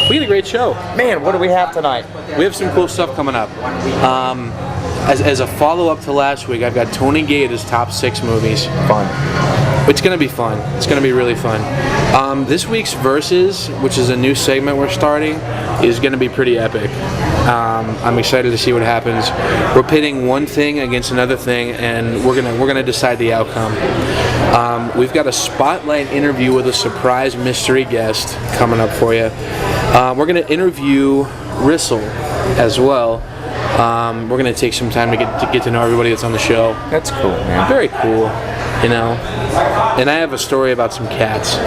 We had a great show. Man, what do we have tonight? We have some cool stuff coming up. As a follow-up to last week, I've got Tony Gaeta's top 6 movies. Fun. It's going to be fun. It's going to be really fun. This week's Versus, which is a new segment we're starting, is going to be pretty epic. I'm excited to see what happens. We're pitting one thing against another thing, and we're gonna decide the outcome. We've got a spotlight interview with a surprise mystery guest coming up for you. We're gonna interview Rissel as well. We're gonna take some time to get to know everybody that's on the show. That's cool, man. Very cool, you know. And I have a story about some cats.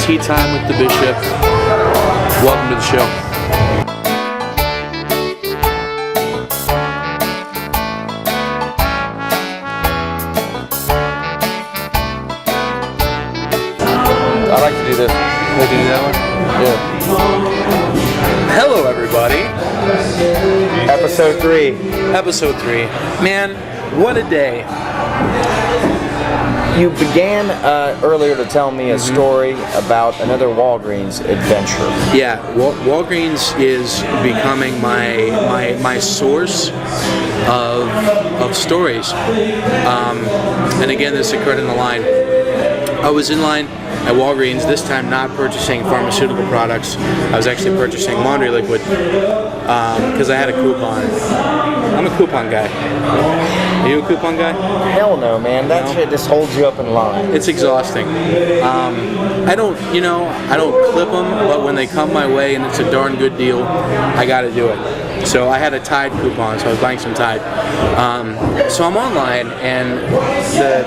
Tea time with the Bishop. Welcome to the show. I like to do this. Can I do that one? Yeah. Hello, everybody. Episode 3. Episode 3. Man, what a day. You began earlier to tell me a story about another Walgreens adventure. Yeah, Walgreens is becoming my source of stories. And again, this occurred in the line. I was in line at Walgreens, this time not purchasing pharmaceutical products. I was actually purchasing laundry liquid because I had a coupon. I'm a coupon guy. Are you a coupon guy? Hell no, man. That shit just holds you up in line. It's exhausting. I don't clip them, but when they come my way and it's a darn good deal, I got to do it. So I had a Tide coupon, so I was buying some Tide. So I'm online, and the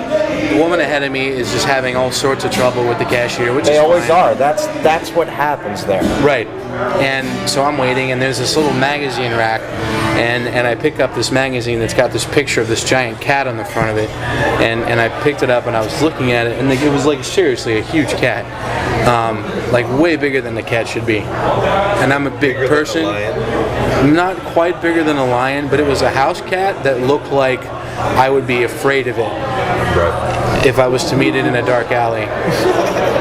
woman ahead of me is just having all sorts of trouble with the cashier, which they always fine. are. That's what happens there. Right. And so I'm waiting, and there's this little magazine rack, and I pick up this magazine that's got this picture of this giant cat on the front of it, and I picked it up and I was looking at it, and it was like seriously a huge cat, like way bigger than the cat should be. And I'm a big person, not quite bigger than a lion, but it was a house cat that looked like I would be afraid of it if I was to meet it in a dark alley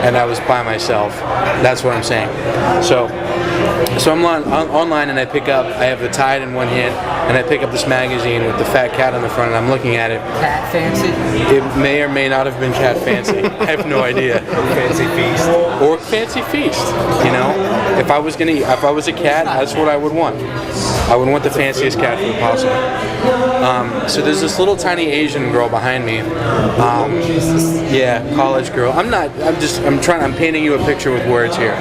and I was by myself. That's what I'm saying. So I'm online, and I have the Tide in one hand, and I pick up this magazine with the fat cat on the front, and I'm looking at it. Cat Fancy? It may or may not have been Cat Fancy. I have no idea. Fancy Feast. Or Fancy Feast. You know, if I was a cat, that's what I would want. I would want the fanciest cat food possible. So there's this little tiny Asian girl behind me. Yeah, college girl. I'm painting you a picture with words here.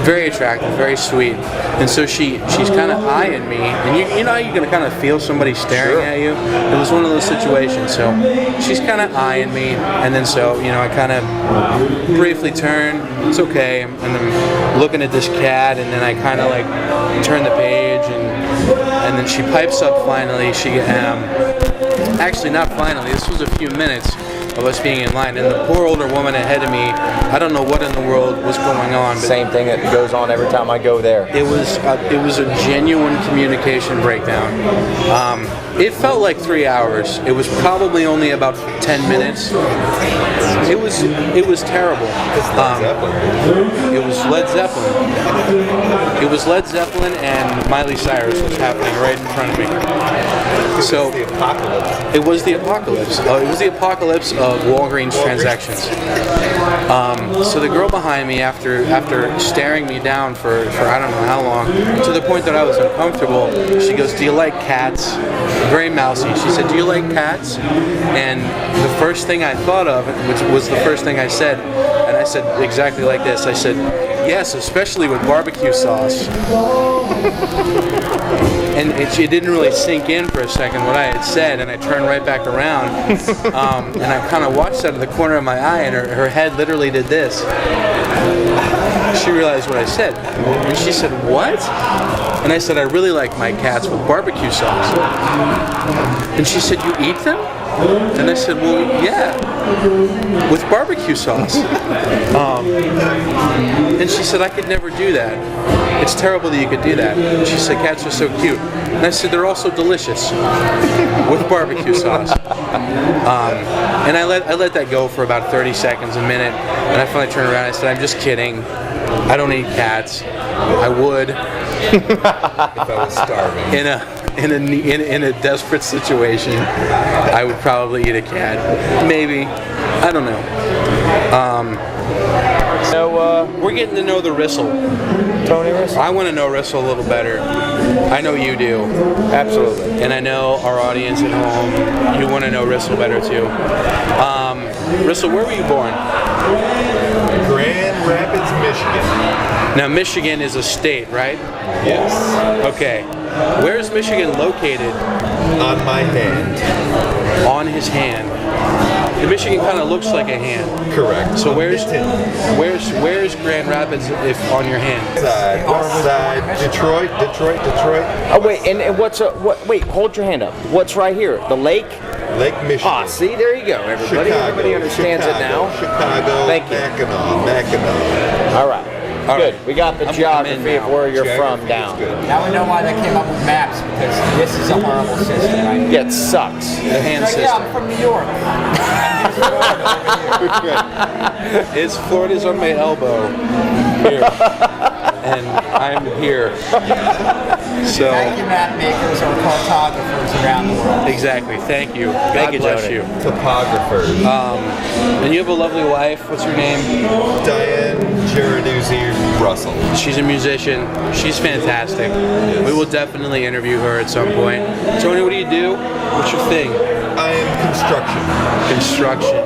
Very attractive, very sweet. And so she's kind of eyeing me, and you know how you can kind of feel somebody staring at you? It was one of those situations. So she's kind of eyeing me, and then so, you know, I kind of briefly turn. It's okay. And I'm looking at this cat, and then I kind of like turn the page, and then she pipes up finally. Actually not finally, this was a few minutes of us being in line, and the poor older woman ahead of me, I don't know what in the world was going on. But same thing that goes on every time I go there. It was a genuine communication breakdown. It felt like 3 hours. It was probably only about 10 minutes. It was terrible. It was Led Zeppelin. It was Led Zeppelin and Miley Cyrus was happening right in front of me. So it was the apocalypse. It was the apocalypse of Walgreens transactions. So the girl behind me, after staring me down for I don't know how long, to the point that I was uncomfortable, she goes, "Do you like cats?" Very mousy. She said, "Do you like cats?" And the first thing I thought of, which was the first thing I said, and I said exactly like this, I said, "Yes, especially with barbecue sauce." And it didn't really sink in for a second what I had said, and I turned right back around, and I kind of watched out of the corner of my eye, and her head literally did this. She realized what I said, and she said, "What?" And I said, "I really like my cats with barbecue sauce." And she said, "You eat them?" And I said, "Well, yeah, with barbecue sauce." And she said, "I could never do that. It's terrible that you could do that." And she said, "Cats are so cute." And I said, "They're also delicious with barbecue sauce." And I let that go for about 30 seconds, a minute, and I finally turned around and I said, I'm just kidding. I don't eat cats. I would. If I was starving. In a desperate situation, I would probably eat a cat. Maybe. I don't know. So, We're getting to know the Rissel. Tony Rissel? I want to know Rissel a little better. I know you do. Absolutely. And I know our audience at home, you want to know Rissel better too. Rissel, where were you born? Grand Rapids, Michigan. Now, Michigan is a state, right? Yes. Okay. Where is Michigan located? On my hand. On his hand. And Michigan kind of looks like a hand. Correct. So where's Grand Rapids if on your hand? West side, Detroit. Oh, wait, and wait, hold your hand up. What's right here? The lake? Lake Michigan. Ah, see, there you go, everybody. Chicago, Everybody understands it now. Chicago, Thank you. Mackinac. All right. All Good. right. We got the I'm in geography of now. where you're Geography from is down. good. Now we know why they came up with maps, because this is a horrible system, right? Yeah, it sucks. The hand Like, yeah, I'm system. from New York. It's Florida's on my elbow here, and I'm here. So Thank you, map makers or cartographers around the world. exactly. Thank you. Thank God you, bless Tony. you. Topographer. And you have a lovely wife. What's her name? Diane Giarduzzi Russell. She's a musician. She's fantastic. We will definitely interview her at some point. Tony, what do you do? What's your thing? I am construction. Construction.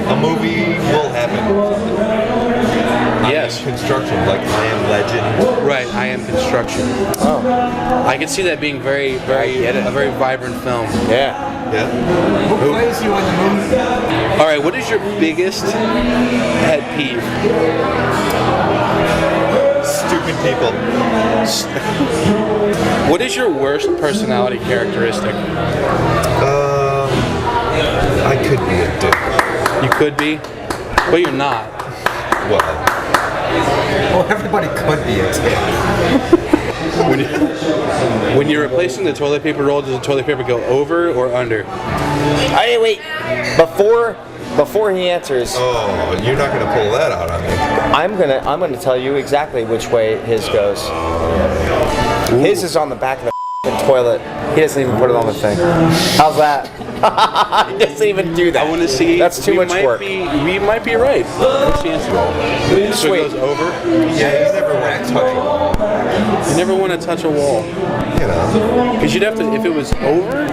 A movie will happen. Yes. Construction, like I Am Legend. Right, I am construction. Oh, I can see that being very, I very, get it. a very vibrant film. yeah. Yeah. Who plays you in the movie? All right, what is your biggest pet peeve? Stupid people. What is your worst personality characteristic? I could be a dick. You could be, but you're not. Well, Well, everybody could be a kid. When you're replacing the toilet paper roll, does the toilet paper go over or under? Hey, wait. Before he answers, oh, you're not gonna pull that out on me. I'm gonna tell you exactly which way his goes. His is on the back of the toilet. He doesn't even put it on the thing. How's that? He doesn't even do that. I want to see. That's too much work. We might be right. What's the answer? So Sweet. it goes over. Yeah, you never want to touch a wall. You never want to touch a wall You know, because you'd have to. If it was over,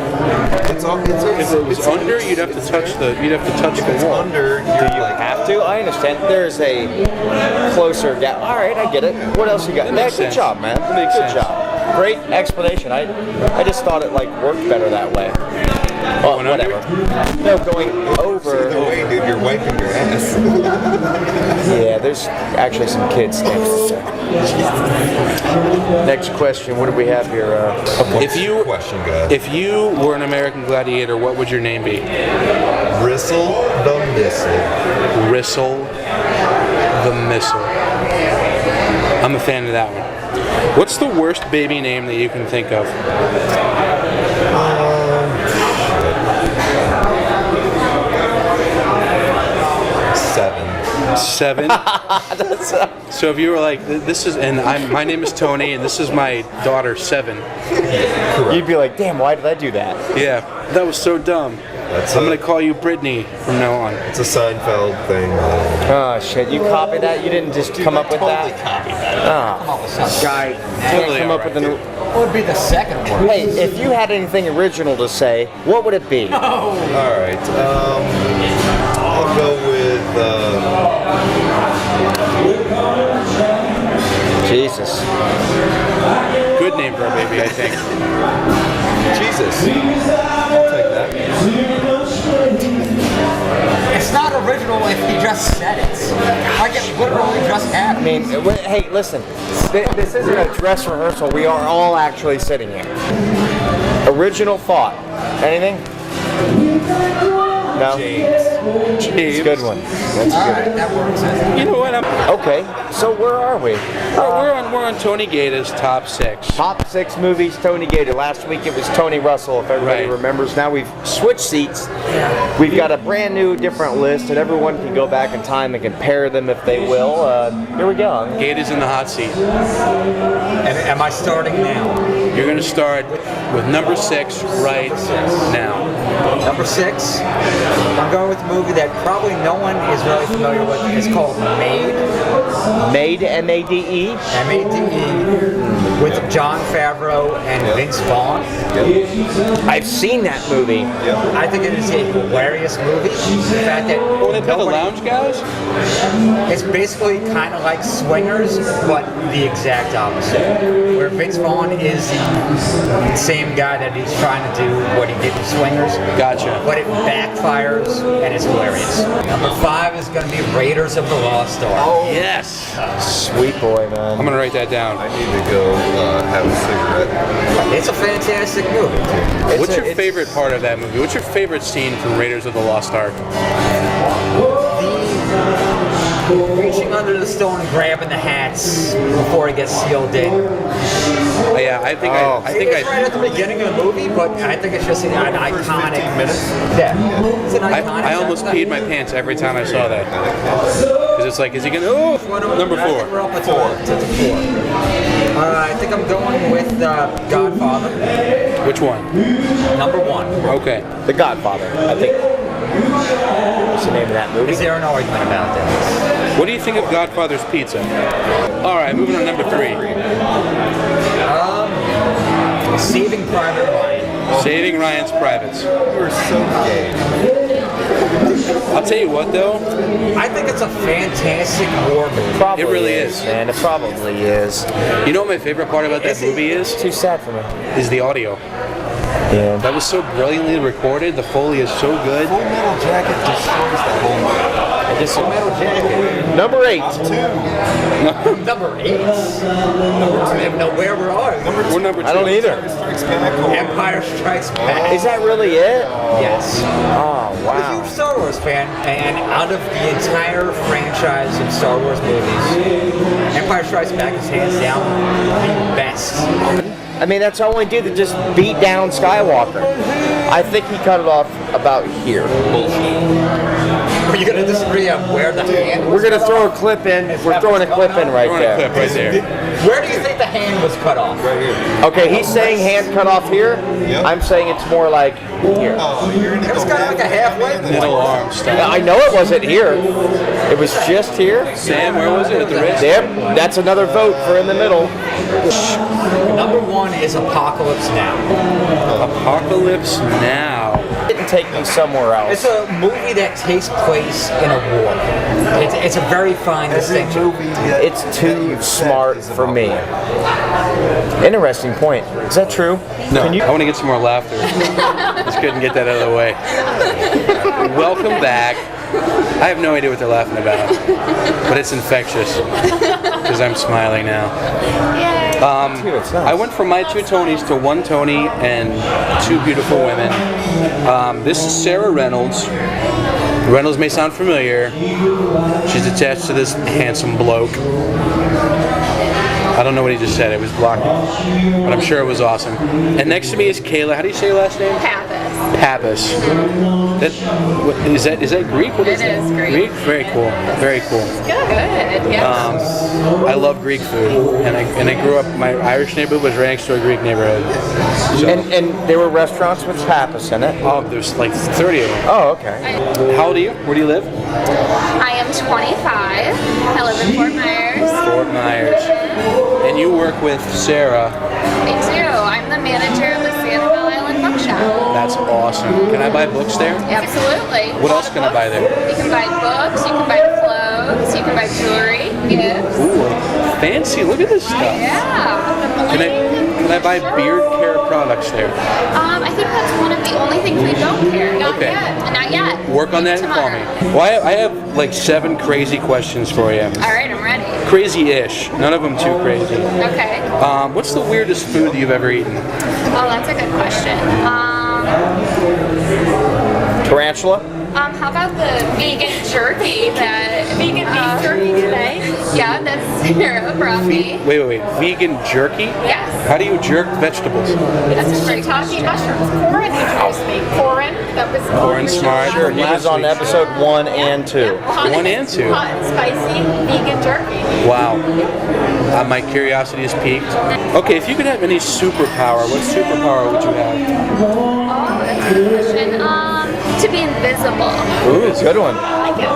it's all. if it was under, you'd have to touch the. You'd have to touch If the it's wall. under, Do you're you like, have to? I understand. There's a closer gap. All right, I get it. What else you got? That makes Good sense. job, man. That makes Good sense. job. Great explanation. I just thought it like worked better that way. Well, Going under? whatever. No, going over. either way, dude, you're wiping your ass. Yeah, there's actually some kids. Next question. What do we have here? If you Question, guy. if you were an American gladiator, what would your name be? Bristle the Missile. Rissel the Missile. I'm a fan of that one. What's the worst baby name that you can think of? Seven. 7. So if you were like, this is, and my name is Tony, and this is my daughter, 7. You'd be like, damn, why did I do that? Yeah, that was so dumb. I'm gonna call you Brittany from now on. It's a Seinfeld thing. Oh shit! You copied that? You didn't just come up with Totally that? copied that. Come up with something. Guy, Totally come up with a new. What would be the second word? Hey, if you had anything original to say, what would it be? All right. I'll go with. Jesus. Good name for a baby, I think. Jesus. I'll take that. It's not original if he just said it. Like it literally just I happened. mean, hey, listen. This isn't a dress rehearsal. We are all actually sitting here. Original thought. Anything? No. James. James. It's a good one. That's Alright, that works. You know what? Okay, so where are we? We're on Tony Gaeta's top 6. Top 6 movies, Tony Gaeta. Last week it was Tony Russell, if everybody Right. remembers. Now we've switched seats. We've got a brand new, different list, and everyone can go back in time and compare them if they will. Here we go. Gaeta's in the hot seat. And am I starting now? You're going to start with number 6 right now. Number 6, I'm going with a movie that probably no one is really familiar with. It's called Made. Made, M-A-D-E. M-A-D-E, with Jon Favreau and Vince Vaughn. I've seen that movie. I think it is a hilarious movie. The fact that Oh, they play the lounge guys? it's basically kind of like Swingers, but the exact opposite. Where Vince Vaughn is the same guy that he's trying to do what he did in Swingers. Gotcha. But it backfires and it's hilarious. Number 5 is going to be Raiders of the Lost Ark. Oh, yes. Sweet boy, I'm man. going to write that down. I need to go have a cigarette. It's a fantastic movie. What's your favorite part of that movie? What's your favorite scene from Raiders of the Lost Ark? Reaching under the stone and grabbing the hats before he gets sealed in. Yeah, I think It's right at the beginning of the movie, but I think it's just an iconic. 15 minutes? Yeah, it's an iconic. I almost peed my pants every time I saw that. Because it's like, is he going to... Oh, number I think we're 4. up at 4. I think I'm going with Godfather. Which one? Number 1. Okay. The Godfather, I think. What's the name of that movie? Is there an argument about that? What do you think of Godfather's Pizza? All right, moving on to number 3. Saving Private Ryan. Saving Ryan's Privates. You're so gay. I'll tell you what, though. I think it's a fantastic war movie. Probably It really is. man. It probably is. You know what my favorite part about that movie is? Too sad for me. Is the audio. Yeah. That was so brilliantly recorded. The Foley is so good. Full Metal Jacket destroys the whole movie. Full Metal Jacket. Number 8. Number 8. I don't know where we are. We're number 2. I don't either. Strikes Back or Empire Strikes Back. Is that really it? Yes. Oh, I'm a huge wow. Star Wars fan, and out of the entire franchise of Star Wars movies, Empire Strikes Back is hands down the best. I mean, that's all we did to just beat down Skywalker. I think he cut it off about here. Are you going to disagree on where the hand was We're going to cut throw off? a clip in. We're throwing a clip in right Throwing a clip there. right there. Where do you think the hand was cut off? right here. Okay, he's saying hand cut off here. Yep. I'm saying it's more like here. Oh, you're gonna It was go kind of like a halfway point. Middle arm stuff. I know it wasn't here. It was just here. Sam, where was it? At the wrist? Yep, that's another vote for in the middle. Number 1 is Apocalypse Now. Apocalypse Now. Didn't take me somewhere It's else. a movie that takes place in a war. It's a very fine distinction. It's too smart for me. Interesting point. Is that true? No, Can you? I want to get some more laughter. Just couldn't get that out of the way. Welcome back. I have no idea what they're laughing about, but it's infectious because I'm smiling now. Dude, it's nice. I went from my 2 Tonys to 1 Tony and 2 beautiful women. This is Sarah Reynolds. Reynolds may sound familiar. She's attached to this handsome bloke. I don't know what he just said. It was blocking, but I'm sure it was awesome. And next to me is Kayla. How do you say your last name? Pappas. Pappas. Is that Greek? What It is Greek. Very cool. Very cool. Good. Yeah. I love Greek food, and I grew up. My Irish neighborhood was right next to a Greek neighborhood. So, And there were restaurants with tapas in it. there's like 30 of them. Oh, okay. How old are you? Where do you live? I am 25. I live in Fort Myers. Fort Myers. And you work with Sarah. Me too. I'm the manager of the Sanibel Island Bookshop. That's awesome. Can I buy books there? Absolutely. What else can I buy there? You can buy books. You can buy clothes. You can buy jewelry. Gifts. Ooh, fancy. Look at this stuff. Yeah. Can I buy beard care products there? I think that's one of the only things we don't carry. Not Okay. yet. Not yet. Work on that and call me. Tomorrow. Well, I have like 7 crazy questions for you. All right, I'm ready. Crazy-ish. None of them too crazy. Okay. What's the weirdest food that you've ever eaten? Oh, that's a good question. Tarantula? How about the vegan jerky that Vegan beef jerky today. Yeah, that's Sarah brought me. Wait. Vegan jerky? Yes. How do you jerk vegetables? This is shiitake mushrooms. Corin introduced me. Corin, that was Corin Smart. Sure, he was on episode 1 and 2. hot 1 and 2. Hot and spicy vegan jerky. Wow. My curiosity is piqued. Okay, if you could have any superpower, what superpower would you have? Oh, that's a good question. To be invisible. Ooh, good one. I like it.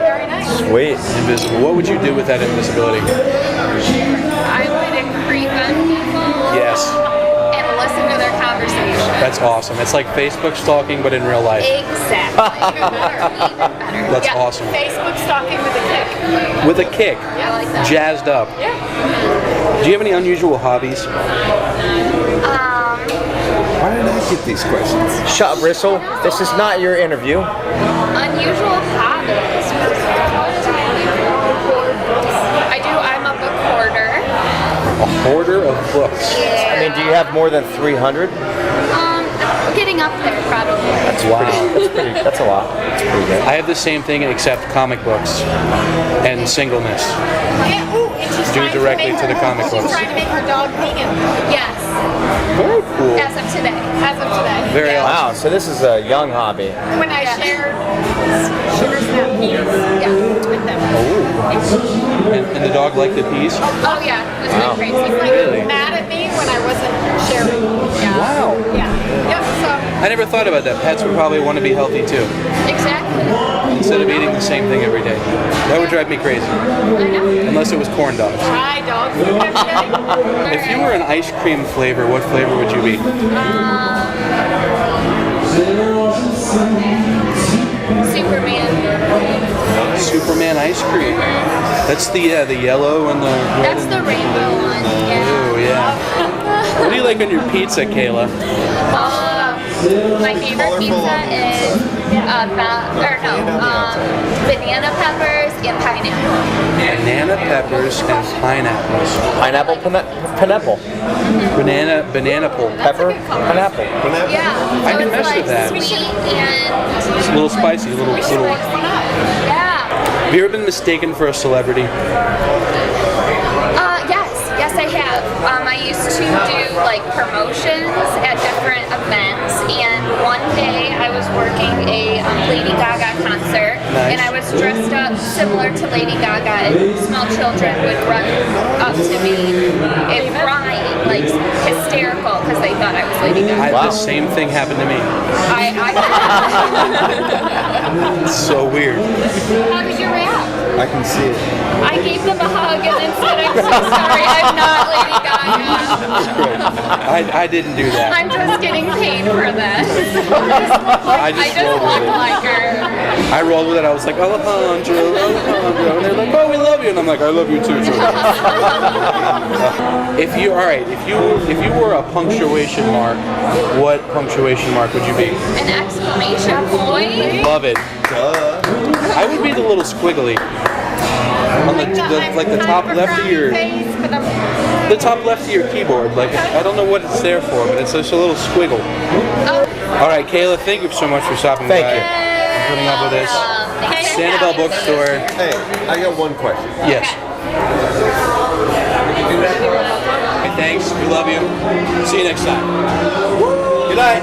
Very nice. Sweet. Invisible. What would you do with that invisibility? I would creep on people. Yes. And listen to their conversation. That's awesome. It's like Facebook stalking, but in real life. Exactly. Even better. That's Yeah. awesome. Facebook stalking with a kick. With a kick. I like that. Jazzed up. Yeah. Do you have any unusual hobbies? Why did I get these questions? Shut up, Rissel. This is not your interview. Unusual hobbies. I'm a book hoarder. A hoarder of books. Yeah. I mean, do you have more than 300? Getting up there, probably. That's a lot. That's pretty good. I have the same thing except comic books and singleness. Yeah, ooh, and she's Due trying directly make to the comic She's books. trying to make her dog vegan Yes. Very cool. As of today. as of today. Very awesome. Wow, so this is a young hobby. When I shared sugar snap peas Yeah. with them. And the dog liked the peas? Oh yeah. It was Wow. crazy. He's like Really? mad at me when I wasn't sharing. Yeah. Wow. Yeah. Yep. So I never thought about that. Pets would probably want to be healthy too, Exactly. instead of eating the same thing every day. That would drive me crazy, I know. unless it was corn dogs. hi dog. I'm kidding. If you were an ice cream flavor, what flavor would you be? Superman. Superman ice cream. That's the yellow and the red. That's the rainbow one. Yeah. Oh yeah. What do you like on your pizza, Kayla? My favorite pizza is banana peppers and pineapple. Banana peppers and pineapples. Pineapple, pineapple. Banana pulp. Pepper, pineapple. Yeah. I So can it's mess like with that. sweet and It's a little spicy, a little. yeah. Have you ever been mistaken for a celebrity? Yes, I have. I used to do like promotions at different events, and one day I was working a Lady Gaga concert, Nice. and I was dressed up similar to Lady Gaga, and small children would run up to me and crying, like hysterical, because they thought I was Lady Gaga. The same thing happened to me. It's so weird. How did you react? I can see it. I gave them a hug and then said, I'm so sorry, I'm not Lady Gaga. I didn't do that. I'm just getting paid for this. I I just just rolled look with it. like her. I rolled with it. I was like, Alejandro. And they're like, oh, we love you. And I'm like, I love you too, Joe. If you were a punctuation mark, what punctuation mark would you be? An exclamation point. Love it. I would be the little squiggly. On the top left of your keyboard. Like, I don't know what it's there for, but it's just a little squiggle. All right, Kayla, thank you so much for stopping by. Thank you. And putting up with this. Sanibel Bookstore. Hey, I got one question. Yes. Okay, thanks. We love you. See you next time. Good night.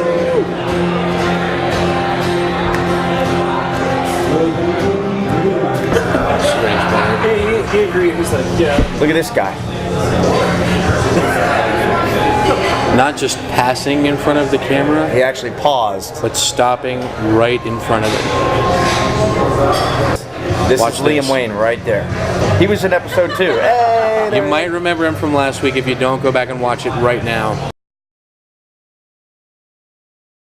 He agreed. He was like, yeah. Look at this guy. Not just passing in front of the camera, He actually paused. but stopping right in front of it. This Watch is Liam this. Wayne right there. He was in episode 2. Hey, You might remember him from last week. If you don't, go back and watch it right now.